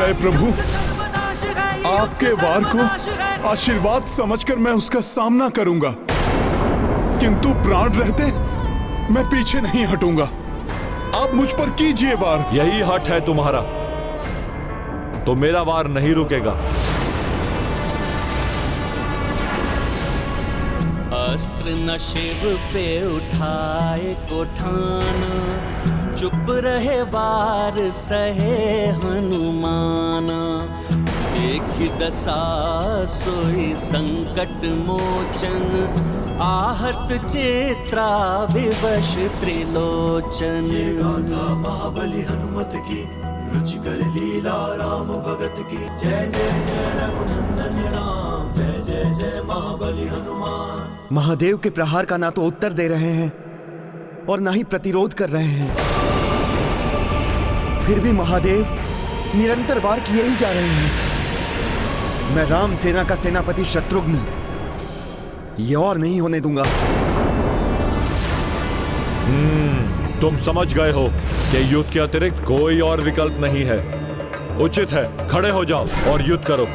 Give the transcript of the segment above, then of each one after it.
जय प्रभु। आपके वार को आशीर्वाद समझकर मैं उसका सामना करूंगा, किंतु प्राण रहते मैं पीछे नहीं हटूंगा। आप मुझ पर कीजिए वार। यही हठ है तुम्हारा, तो मेरा वार नहीं रुकेगा। अस्त्र न शिव पे उठाए को ठाना, चुप रहे वार सहे हनुमाना। देखि दशा सोई संकट मोचन, आहत चेत्रा विवश त्रिलोचन। महाबली हनुमत की, रुचिकर लीला राम भगत की। जय जय जय रघुनंदन राम, जय जय जय महाबली हनुमान। महादेव के प्रहार का ना तो उत्तर दे रहे हैं और ना ही प्रतिरोध कर रहे हैं, फिर भी महादेव निरंतर वार किए ही जा रहे हैं। मैं राम सेना का सेनापति शत्रुघ्न ये और नहीं होने दूंगा। तुम समझ गए हो कि युद्ध के अतिरिक्त कोई और विकल्प नहीं है। उचित है, खड़े हो जाओ और युद्ध करो।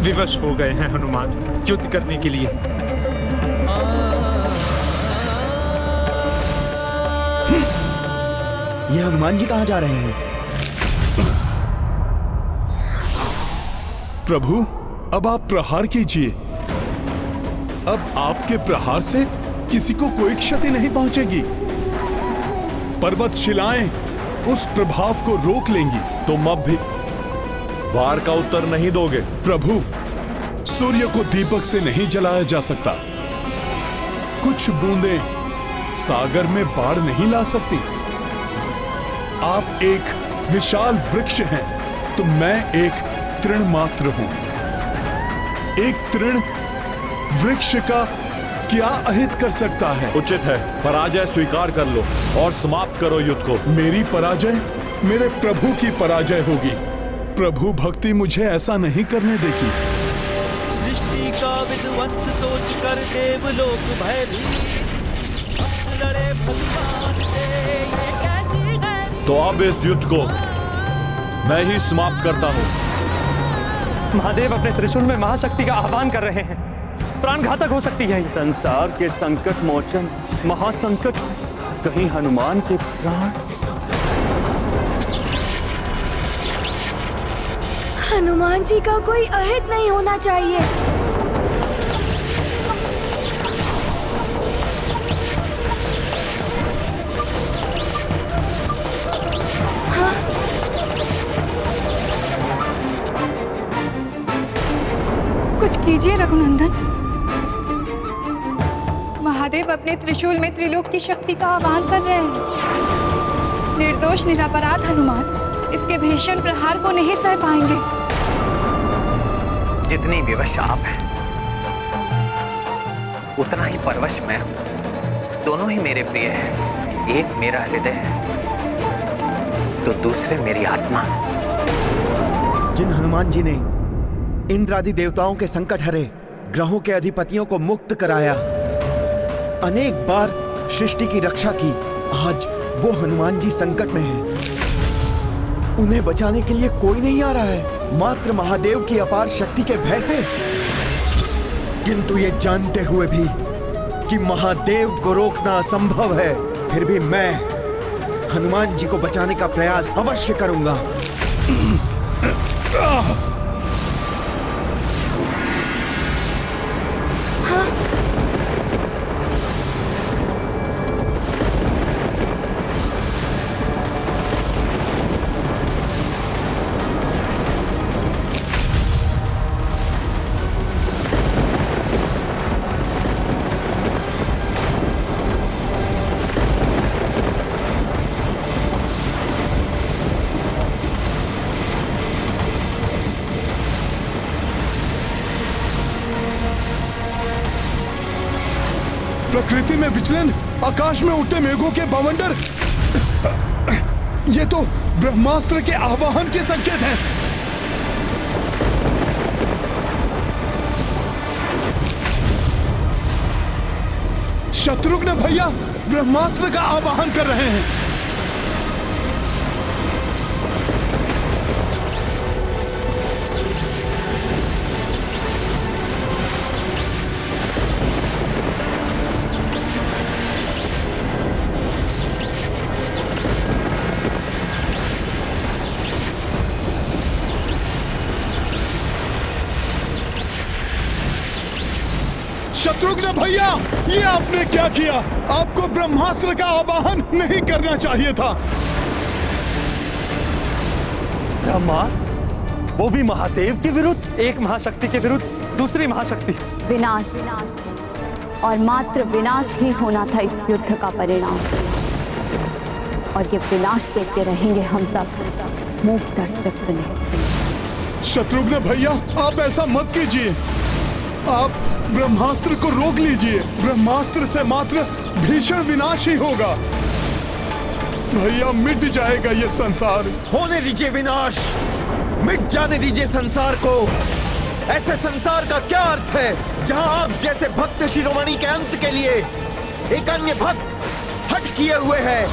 विवश हो गए हैं हनुमान युद्ध करने के लिए। ये हनुमान जी कहां जा रहे हैं? प्रभु, अब आप प्रहार कीजिए। अब आपके प्रहार से किसी को कोई क्षति नहीं पहुंचेगी। पर्वत शिलाएं उस प्रभाव को रोक लेंगी। तुम अब भी वार का उत्तर नहीं दोगे। प्रभु, सूर्य को दीपक से नहीं जलाया जा सकता। कुछ बूंदें सागर में बाढ़ नहीं ला सकती। आप एक विशाल वृक्ष हैं, तो मैं एक तृण मात्र हूं। एक तृण वृक्ष का क्या अहित कर सकता है? उचित है, पराजय स्वीकार कर लो और समाप्त करो युद्ध को। मेरी पराजय मेरे प्रभु की पराजय होगी। प्रभु भक्ति मुझे ऐसा नहीं करने देगी। सृष्टि का विध्वंस सोच कर देवलोक भयभीत, लड़े भगवान से ये कैसी है। तो अब इस युद्ध को मैं ही समाप्त करता हूं। महादेव अपने त्रिशूल में महाशक्ति का आह्वान कर रहे हैं। प्राण घातक हो सकती है। संसार के संकट मोचन महासंकट, कहीं हनुमान के प्राण। हनुमान जी का कोई अहित नहीं होना चाहिए। हाँ? कुछ कीजिए रघुनंदन। महादेव अपने त्रिशूल में त्रिलोक की शक्ति का आह्वान कर रहे हैं। निर्दोष निरपराध हनुमान इसके भीषण प्रहार को नहीं सह पाएंगे। जितनी विवश आप हैं, उतना ही परवश मैं हूं। दोनों ही मेरे प्रिय हैं। एक मेरा हृदय है, तो दूसरे मेरी आत्मा। जिन हनुमान जी ने इंद्र आदि देवताओं के संकट हरे, ग्रहों के अधिपतियों को मुक्त कराया, अनेक बार सृष्टि की रक्षा की, आज वो हनुमान जी संकट में हैं। उन्हें बचाने के लिए कोई नहीं आ रहा है, मात्र महादेव की अपार शक्ति के भय से। किंतु ये जानते हुए भी कि महादेव को रोकना असंभव है, फिर भी मैं हनुमान जी को बचाने का प्रयास अवश्य करूंगा। प्रकृति में विचलन, आकाश में उड़ते मेघों के बवंडर, ये तो ब्रह्मास्त्र के आवाहन के संकेत हैं। शत्रुघ्न भैया ब्रह्मास्त्र का आवाहन कर रहे हैं। शत्रुघ्न भैया, ये आपने क्या किया? आपको ब्रह्मास्त्र का आवाहन नहीं करना चाहिए था। ब्रह्मास्त्र? वो भी महादेव के विरुद्ध? एक महाशक्ति के विरुद्ध दूसरी महाशक्ति। विनाश और मात्र विनाश ही होना था इस युद्ध का परिणाम। और ये विनाश देखते रहेंगे हम सब मूक दर्शक बने। शत्रुघ्न भैया, आप ऐसा मत कीजिए। आप ब्रह्मास्त्र को रोक लीजिए। ब्रह्मास्त्र से मात्र भीषण विनाश ही होगा। भैया, मिट जाएगा ये संसार। होने दीजिए विनाश, मिट जाने दीजिए संसार को। ऐसे संसार का क्या अर्थ है जहां आप जैसे भक्त शिरोमणि के अंत के लिए एक अन्य भक्त हट किए हुए हैं।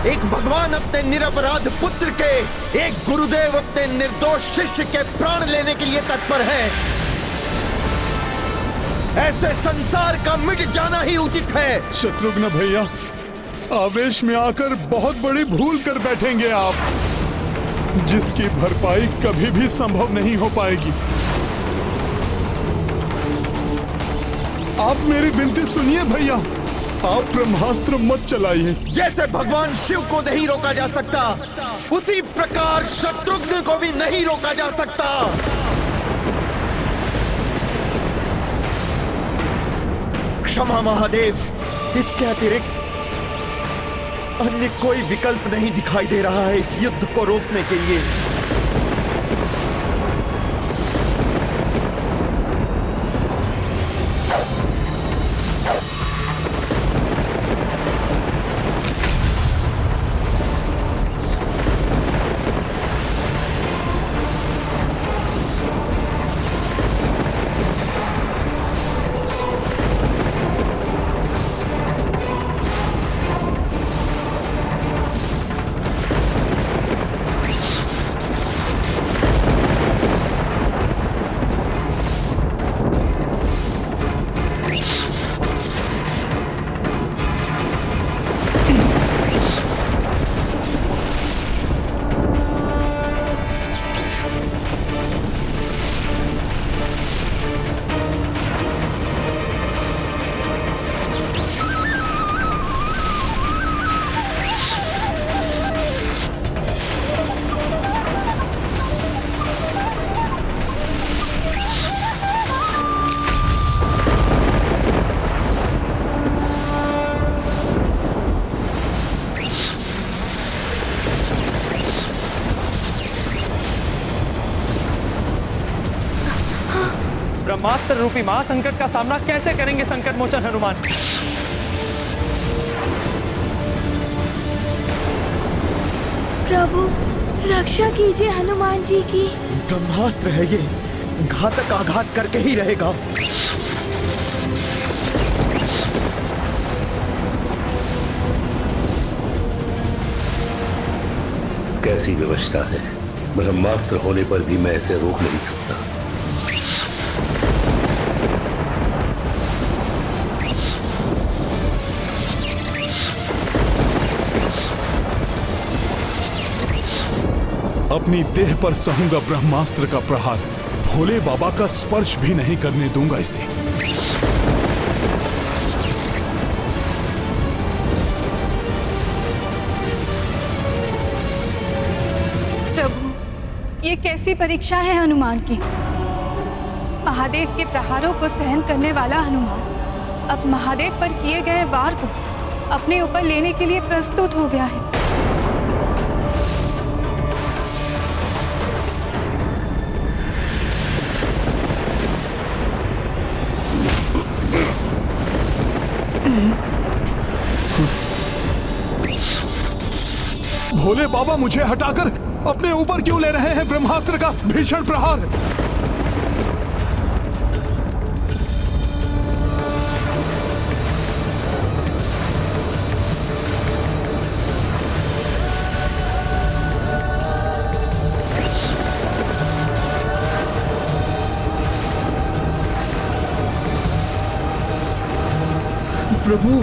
एक भगवान अपने निरपराध पुत्र के, एक गुरुदेव अपने निर्दोष शिष्य के प्राण लेने के लिए तत्पर है। ऐसे संसार का मिट जाना ही उचित है। शत्रुघ्न भैया, आवेश में आकर बहुत बड़ी भूल कर बैठेंगे आप, जिसकी भरपाई कभी भी संभव नहीं हो पाएगी। आप मेरी विनती सुनिए भैया, आप ब्रह्मास्त्र मत चलाइए। जैसे भगवान शिव को नहीं रोका जा सकता, उसी प्रकार शत्रुघ्न को भी नहीं रोका जा सकता। क्षमा महादेव, इसके अतिरिक्त अन्य कोई विकल्प नहीं दिखाई दे रहा है इस युद्ध को रोकने के लिए। ब्रह्मास्त्र रूपी महासंकट का सामना कैसे करेंगे संकट मोचन हनुमान? प्रभु, रक्षा कीजिए हनुमान जी की। ब्रह्मास्त्र है ये, घातक आघात करके ही रहेगा। कैसी व्यवस्था है? ब्रह्मास्त्र होने पर भी मैं इसे रोक नहीं सकता। अपनी देह पर सहूंगा ब्रह्मास्त्र का प्रहार। भोले बाबा का स्पर्श भी नहीं करने दूंगा इसे। प्रभु, ये कैसी परीक्षा है हनुमान की? महादेव के प्रहारों को सहन करने वाला हनुमान अब महादेव पर किए गए वार को अपने ऊपर लेने के लिए प्रस्तुत हो गया है। भोले बाबा, मुझे हटाकर अपने ऊपर क्यों ले रहे हैं ब्रह्मास्त्र का भीषण प्रहार? प्रभु।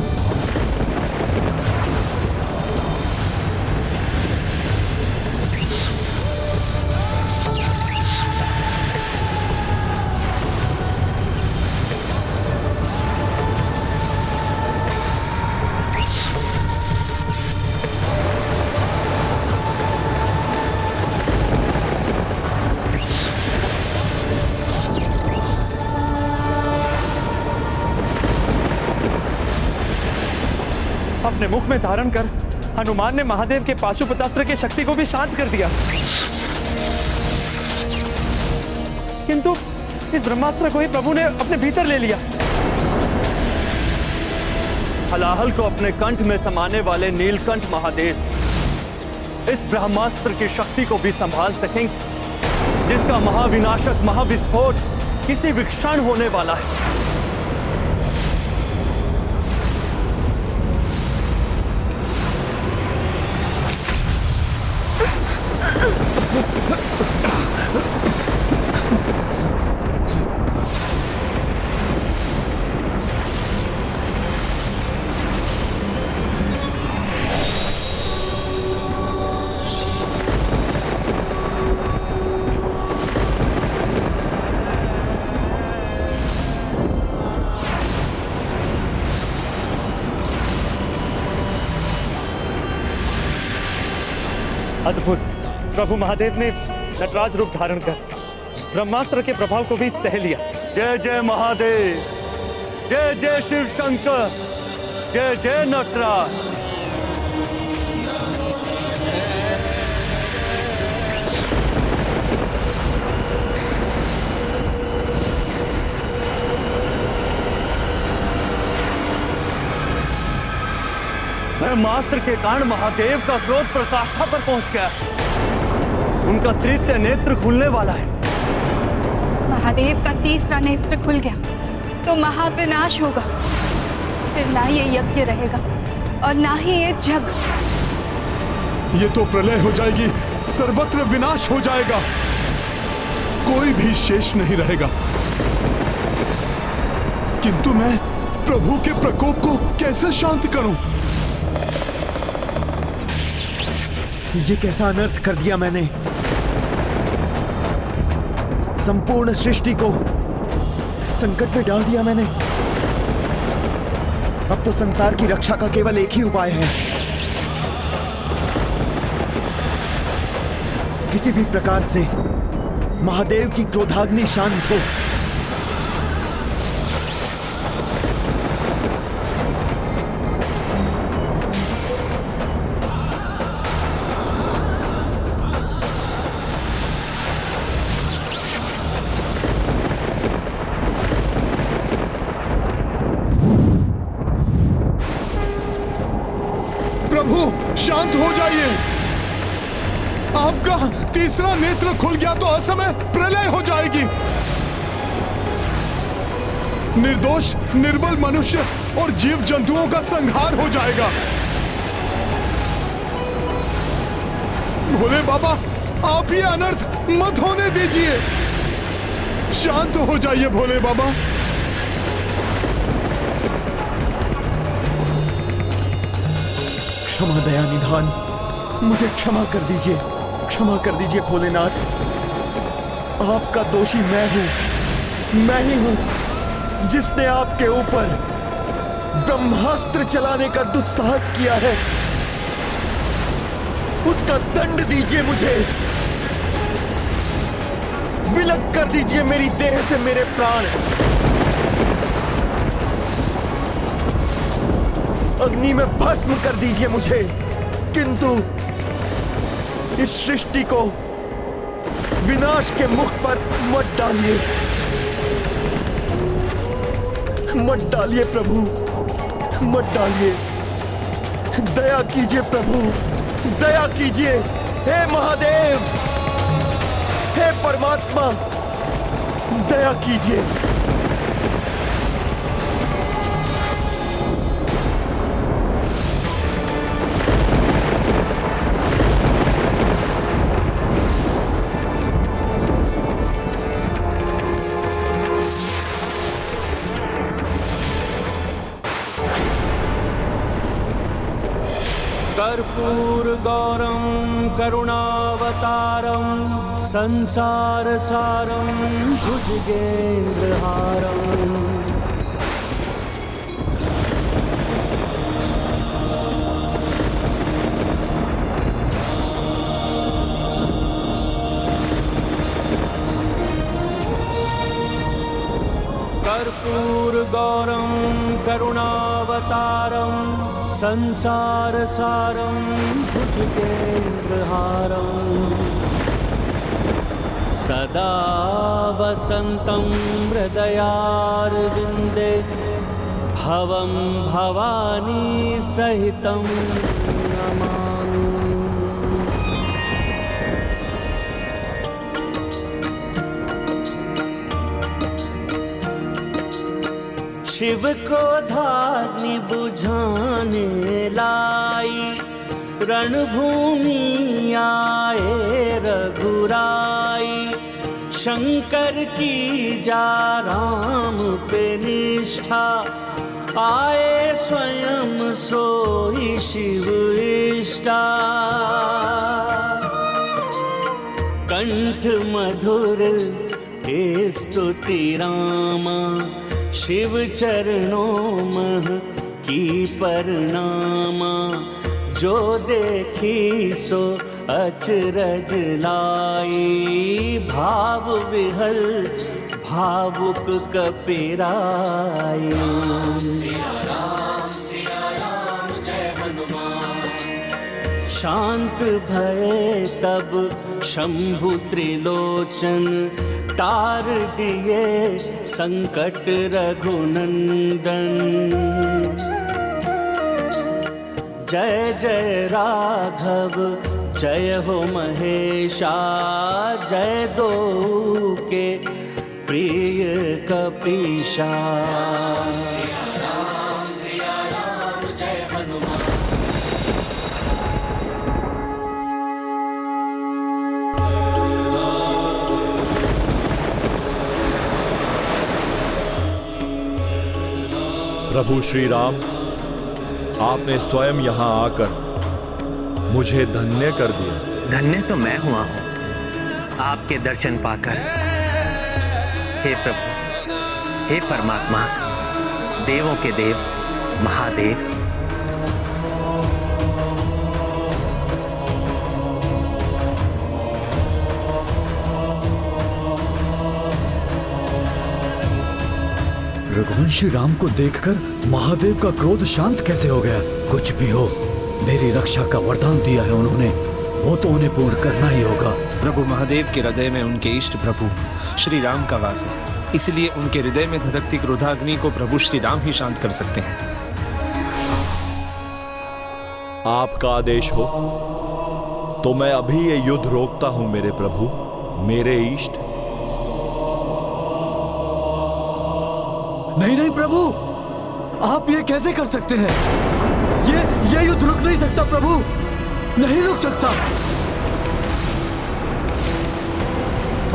अपने मुख में धारण कर हनुमान ने महादेव के पाशुपतास्त्र की शक्ति को भी शांत कर दिया, किंतु इस ब्रह्मास्त्र को ही प्रभु ने अपने भीतर ले लिया। हलाहल को अपने कंठ में समाने वाले नीलकंठ महादेव इस ब्रह्मास्त्र की शक्ति को भी संभाल सकेंगे, जिसका महाविनाशक महाविस्फोट किसी भी क्षण होने वाला है। अद्भुत! प्रभु महादेव ने नटराज रूप धारण कर ब्रह्मास्त्र के प्रभाव को भी सह लिया। जय जय महादेव, जय जय शिव शंकर, जय जय नटराज। ब्रह्मास्त्र के कारण महादेव का क्रोध पराकाष्ठा पर पहुंच गया। उनका तृतीय नेत्र खुलने वाला है। महादेव का तीसरा नेत्र खुल गया तो महाविनाश होगा। फिर ना ये यज्ञ रहेगा और ना ही ये जग। ये तो प्रलय हो जाएगी, सर्वत्र विनाश हो जाएगा, कोई भी शेष नहीं रहेगा। किंतु मैं प्रभु के प्रकोप को कैसे शांत करूं? ये कैसा अनर्थ कर दिया मैंने। संपूर्ण सृष्टि को संकट में डाल दिया मैंने। अब तो संसार की रक्षा का केवल एक ही उपाय है, किसी भी प्रकार से महादेव की क्रोधाग्नि शांत हो। शांत हो जाइए। आपका तीसरा नेत्र खुल गया तो असमय प्रलय हो जाएगी। निर्दोष निर्बल मनुष्य और जीव जंतुओं का संहार हो जाएगा। भोले बाबा, आप ये अनर्थ मत होने दीजिए। शांत हो जाइए भोले बाबा। क्षमा दया निधान, मुझे क्षमा कर दीजिए, क्षमा कर दीजिए भोलेनाथ। आपका दोषी मैं ही हूं जिसने आपके ऊपर ब्रह्मास्त्र चलाने का दुस्साहस किया है। उसका दंड दीजिए मुझे, विलग कर दीजिए मेरी देह से मेरे प्राण। अग्नि में भस्म कर दीजिए मुझे, किंतु इस सृष्टि को विनाश के मुख पर मत डालिए, मत डालिए प्रभु, मत डालिए। दया कीजिए प्रभु, दया कीजिए। हे महादेव, हे परमात्मा, दया कीजिए। कर्पूरगौरं करुणावतारं संसारसारं भुजगेन्द्रहारम् कर्पूरगौरं करुणावतारं संसारसारं भुजगेन्द्रहारम् सदा वसन्तं हृदयारविन्दे भवं भवानी सहितं नमामि। शिव क्रोधाग्नि बुझाने लाई रणभूमि आए रघुराई। शंकर की जा राम पे निष्ठा आए स्वयं सोई शिव इष्टा। कंठ मधुर हे स्तुति रामा शिव चरणों मह की परनामा। जो देखी सो अचरज लाई भाव विहल भावुक कपिराई। सिया राम जय हनुमान। शांत भये तब शंभु त्रिलोचन तार दिए संकट रघुनंदन। जय जय राघव जय हो महेशा। जय दो के प्रिय कपीशा। सिया राम जय हनुमान। प्रभु श्री राम, आपने स्वयं यहाँ आकर मुझे धन्य कर दिया। धन्य तो मैं हुआ हूँ आपके दर्शन पाकर। हे प्रभु, हे परमात्मा, देवों के देव महादेव, रघुवंशी राम को देखकर महादेव का क्रोध शांत कैसे हो गया? कुछ भी हो, मेरी रक्षा का वरदान दिया है उन्होंने, वो तो उन्हें पूर्ण करना ही होगा। प्रभु महादेव के हृदय में उनके इष्ट प्रभु श्री राम का वास है, इसलिए उनके हृदय में धधकती क्रोधाग्नि को प्रभु श्री राम ही शांत कर सकते हैं। आपका आदेश हो तो मैं अभी ये युद्ध रोकता हूं मेरे प्रभु, मेरे इष्ट। नहीं नहीं प्रभु, आप ये कैसे कर सकते हैं? ये युद्ध रुक नहीं सकता प्रभु, नहीं रुक सकता।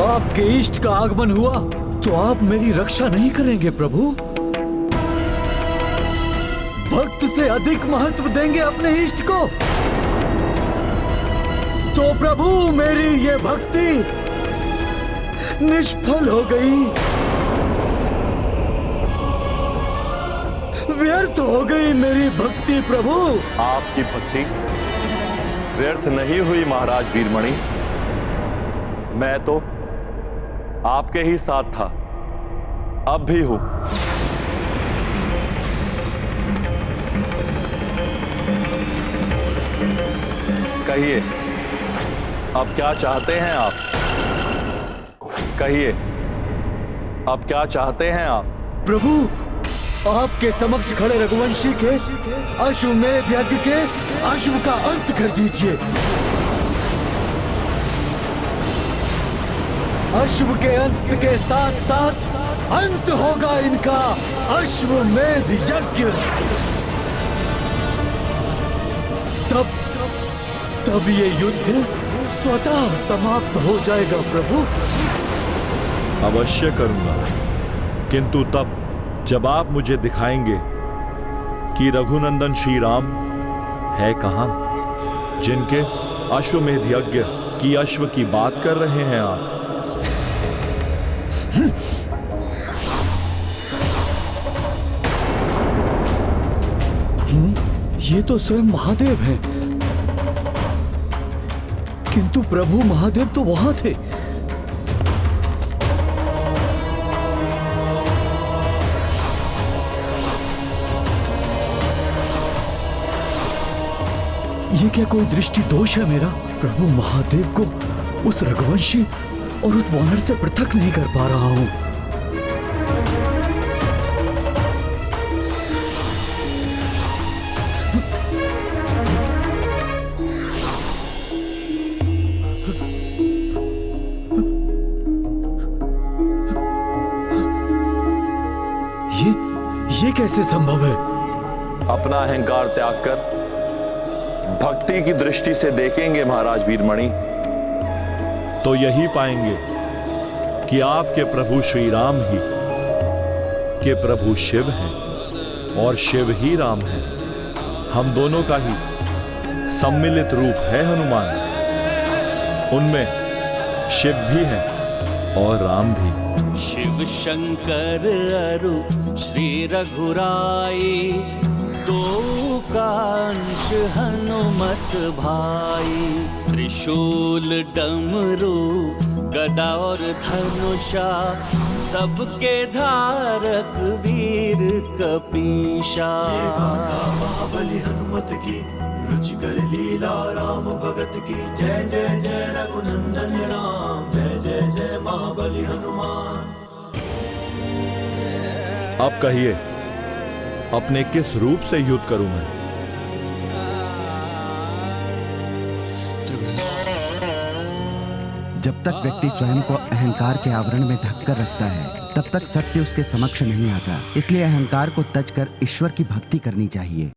आपके इष्ट का आगमन हुआ तो आप मेरी रक्षा नहीं करेंगे प्रभु? भक्त से अधिक महत्व देंगे अपने इष्ट को? तो प्रभु मेरी ये भक्ति निष्फल हो गई, व्यर्थ हो गई मेरी भक्ति प्रभु। आपकी भक्ति व्यर्थ नहीं हुई महाराज वीरमणि, मैं तो आपके ही साथ था, अब भी हूं। कहिए अब क्या चाहते हैं आप? कहिए अब क्या चाहते हैं आप? प्रभु, आपके समक्ष खड़े रघुवंशी के अश्वमेध यज्ञ के अश्व का अंत कर दीजिए। अश्व के अंत के साथ साथ अंत होगा इनका अश्वमेध यज्ञ। तब ये युद्ध स्वतः समाप्त हो जाएगा प्रभु। अवश्य करूंगा, किंतु तब जब आप मुझे दिखाएंगे कि रघुनंदन श्री राम है कहां। जिनके अश्वमेध यज्ञ की अश्व की बात कर रहे हैं आप? ये तो स्वयं महादेव हैं। किंतु प्रभु महादेव तो वहां थे। ये क्या कोई दृष्टि दोष है मेरा? प्रभु महादेव को उस रघुवंशी और उस वानर से पृथक नहीं कर पा रहा हूं। ये कैसे संभव है? अपना अहंकार त्याग कर भक्ति की दृष्टि से देखेंगे महाराज वीरमणि, तो यही पाएंगे कि आपके प्रभु श्री राम ही के प्रभु शिव हैं और शिव ही राम हैं। हम दोनों का ही सम्मिलित रूप है हनुमान। उनमें शिव भी है और राम भी। शिव शंकर अरु श्री रघुराई, दो कांश हनुमत भाई। त्रिशूल डमरू गदा और धनुषा, सबके धारक वीर कपीशा। महाबली हनुमत की रुचिकर लीला राम भगत की। जय जय जय रघुनंदन राम, जय जय जय महाबली हनुमान। अब कहिए, अपने किस रूप से युद्ध करूं मैं? जब तक व्यक्ति स्वयं को अहंकार के आवरण में ढककर रखता है, तब तक सत्य उसके समक्ष नहीं आता। इसलिए अहंकार को त्यज कर ईश्वर की भक्ति करनी चाहिए।